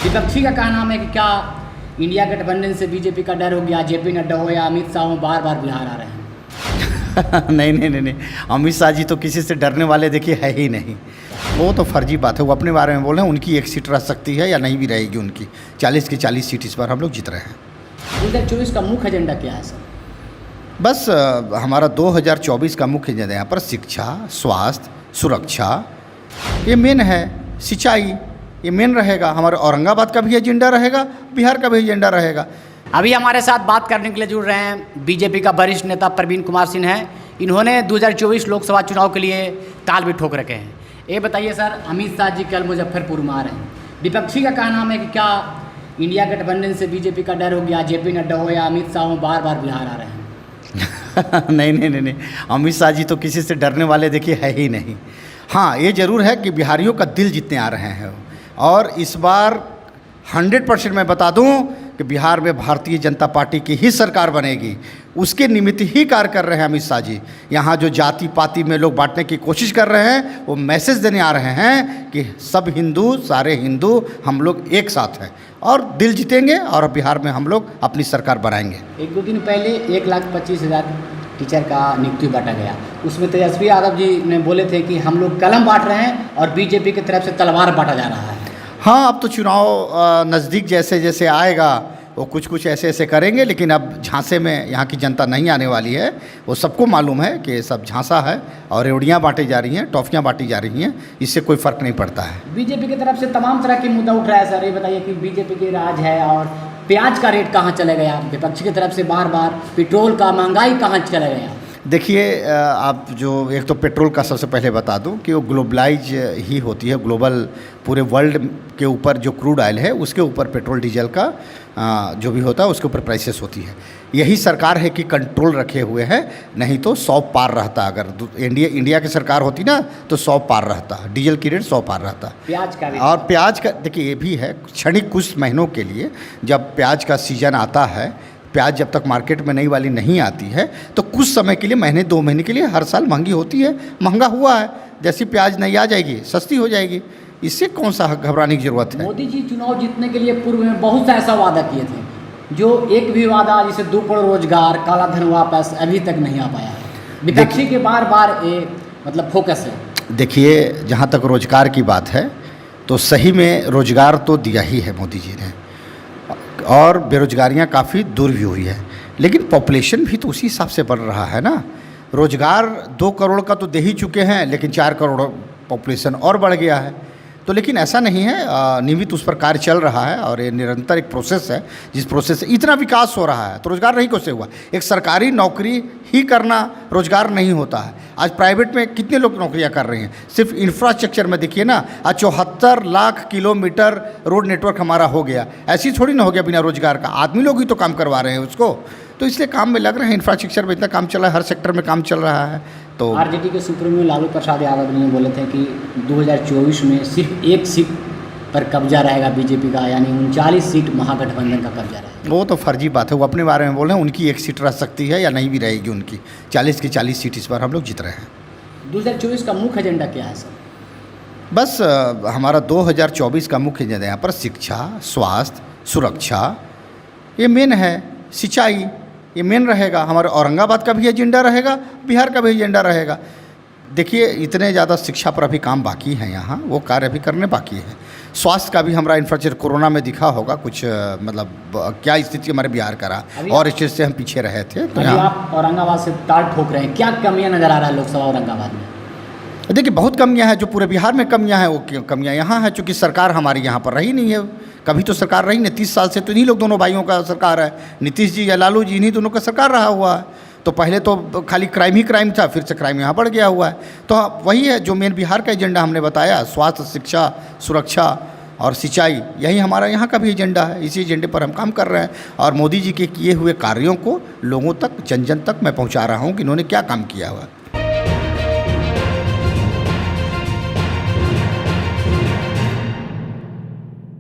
विपक्षी का कहना है कि क्या इंडिया गठबंधन से बीजेपी का डर हो गया, जेपी नड्डा हो या अमित शाह हो बार बार बिहार आ रहे हैं। नहीं नहीं नहीं नहीं, अमित शाह जी तो किसी से डरने वाले देखिए है ही नहीं। वो तो फर्जी बात है, वो अपने बारे में बोल रहे हैं। उनकी एक सीट रह सकती है या नहीं भी रहेगी उनकी। 40 की 40 सीट इस बार हम लोग जीत रहे हैं। 2024 का मुख्य एजेंडा क्या है सर? बस हमारा 2024 का मुख्य एजेंडा यहाँ पर शिक्षा, स्वास्थ्य, सुरक्षा, ये मेन है। सिंचाई ये मेन रहेगा। हमारे औरंगाबाद का भी एजेंडा रहेगा, बिहार का भी एजेंडा रहेगा। अभी हमारे साथ बात करने के लिए जुड़ रहे हैं बीजेपी का वरिष्ठ नेता प्रवीण कुमार सिंह हैं। इन्होंने 2024 लोकसभा चुनाव के लिए ताल भी ठोक रखे हैं। ये बताइए सर, अमित शाह जी कल मुजफ्फरपुर में आ रहे हैं। विपक्षी का कहना है कि क्या इंडिया गठबंधन से बीजेपी का डर हो गया, जेपी नड्डा हो या अमित शाह हो बार बार बिहार आ रहे हैं। नहीं नहीं नहीं नहीं, अमित शाह जी तो किसी से डरने वाले देखिए है ही नहीं। हाँ, ये ज़रूर है कि बिहारियों का दिल जीतने आ रहे हैं। और इस बार 100% मैं बता दूं कि बिहार में भारतीय जनता पार्टी की ही सरकार बनेगी। उसके निमित्त ही कार्य कर रहे हैं अमित शाह जी। यहाँ जो जाति पाति में लोग बांटने की कोशिश कर रहे हैं, वो मैसेज देने आ रहे हैं कि सब हिंदू, सारे हिंदू हम लोग एक साथ हैं और दिल जीतेंगे और बिहार में हम लोग अपनी सरकार बनाएंगे। 1-2 दिन पहले 1,25,000 टीचर का नियुक्ति बांटा गया। उसमें तेजस्वी यादव जी ने बोले थे कि हम लोग कलम बांट रहे हैं और बीजेपी की तरफ से तलवार बांटा जा रहा है। हाँ, अब तो चुनाव नज़दीक जैसे जैसे आएगा वो कुछ कुछ ऐसे ऐसे करेंगे, लेकिन अब झांसे में यहाँ की जनता नहीं आने वाली है। वो सबको मालूम है कि सब झांसा है और रेवड़ियाँ बांटी जा रही हैं, टॉफ़ियाँ बांटी जा रही हैं। इससे कोई फ़र्क नहीं पड़ता है। बीजेपी की तरफ से तमाम तरह के मुद्दा उठ रहा है सर। ये बताइए कि बीजेपी की राज है और प्याज का रेट कहाँ चले गया? विपक्ष की तरफ से बार बार पेट्रोल का महंगाई कहाँ चले गया? देखिए, आप जो एक तो पेट्रोल का सबसे पहले बता दूं कि वो ग्लोबलाइज ही होती है। ग्लोबल पूरे वर्ल्ड के ऊपर जो क्रूड ऑयल है उसके ऊपर पेट्रोल डीजल का जो भी होता है उसके ऊपर प्राइसेस होती है। यही सरकार है कि कंट्रोल रखे हुए है, नहीं तो 100 पार रहता। अगर इंडिया की सरकार होती ना तो 100 पार रहता, डीजल की रेट 100 पार रहता। प्याज का भी, और प्याज का देखिए ये भी है क्षणिक कुछ महीनों के लिए। जब प्याज का सीजन आता है, प्याज जब तक मार्केट में नई वाली नहीं आती है तो कुछ समय के लिए, महीने 2 महीने के लिए हर साल महंगी होती है। महंगा हुआ है, जैसी प्याज नई आ जाएगी सस्ती हो जाएगी। इससे कौन सा घबराने की ज़रूरत है? मोदी जी चुनाव जीतने के लिए पूर्व में बहुत सा ऐसा वादा किए थे जो एक भी वादा, जैसे 2 करोड़ रोजगार, काला धन वापस, अभी तक नहीं आ पाया है। विपक्षी के बार बार मतलब फोकस है। देखिए, जहाँ तक रोजगार की बात है तो सही में रोजगार तो दिया ही है मोदी जी ने, और बेरोजगारियां काफ़ी दूर भी हुई है। लेकिन पॉपुलेशन भी तो उसी हिसाब से बढ़ रहा है ना। रोजगार 2 करोड़ का तो दे ही चुके हैं, लेकिन 4 करोड़ पॉपुलेशन और बढ़ गया है। तो लेकिन ऐसा नहीं है, नियमित उस पर कार्य चल रहा है और ये निरंतर एक प्रोसेस है। जिस प्रोसेस से इतना विकास हो रहा है तो रोजगार नहीं कैसे हुआ? एक सरकारी नौकरी ही करना रोजगार नहीं होता है। आज प्राइवेट में कितने लोग नौकरियां कर रहे हैं? सिर्फ इंफ्रास्ट्रक्चर में देखिए ना, आज 74 लाख किलोमीटर रोड नेटवर्क हमारा हो गया। ऐसी थोड़ी ना हो गया बिना रोजगार का। आदमी लोग ही तो काम करवा रहे हैं उसको, तो इसलिए काम में लग रहे हैं। इंफ्रास्ट्रक्चर में इतना काम चल रहा है, हर सेक्टर में काम चल रहा है। तो आरजेडी के सुप्रीमो लालू प्रसाद यादव ने बोले थे कि 2024 में सिर्फ 1 सीट पर कब्जा रहेगा बीजेपी का, यानी 39 सीट महागठबंधन का कब्जा रहेगा। वो तो फर्जी बात है, वो अपने बारे में बोल रहे हैं। उनकी एक सीट रह सकती है या नहीं भी रहेगी उनकी। 40 की 40 सीट इस बार हम लोग जीत रहे हैं। 2024 का मुख्य एजेंडा क्या है सर? बस हमारा 2024 का मुख्य एजेंडा यहाँ पर शिक्षा, स्वास्थ्य, सुरक्षा, ये मेन है। सिंचाई ये मेन रहेगा। हमारे औरंगाबाद का भी एजेंडा रहेगा, बिहार का भी एजेंडा रहेगा। देखिए, इतने ज़्यादा शिक्षा पर अभी काम बाकी है यहाँ, वो कार्य अभी करने बाकी है। स्वास्थ्य का भी हमारा इंफ्रास्ट्रक्चर कोरोना में दिखा होगा कुछ, मतलब क्या स्थिति हमारे बिहार का रहा, और स्टेट से हम पीछे रहे थे। तो यहाँ आप औरंगाबाद से ताल ठोक रहे हैं, क्या कमियाँ नज़र आ रहा है लोकसभा औरंगाबाद में? देखिए, बहुत कमियां हैं। जो पूरे बिहार में कमियां हैं वो कमियां यहाँ हैं, चूँकि सरकार हमारी यहाँ पर रही नहीं है। कभी तो सरकार रही नहीं। 30 साल से तो इन्हीं लोग दोनों भाइयों का सरकार है, नीतीश जी या लालू जी, इन्हीं दोनों का सरकार रहा हुआ है। तो पहले तो खाली क्राइम ही क्राइम था, फिर से क्राइम यहाँ बढ़ गया हुआ है। तो वही है जो मेन बिहार का एजेंडा हमने बताया, स्वास्थ्य, शिक्षा, सुरक्षा और सिंचाई, यही हमारा यहाँ का भी एजेंडा है। इसी एजेंडे पर हम काम कर रहे हैं और मोदी जी के किए हुए कार्यों को लोगों तक, जन जन तक मैं पहुँचा रहा हूँ कि इन्होंने क्या काम किया हुआ है।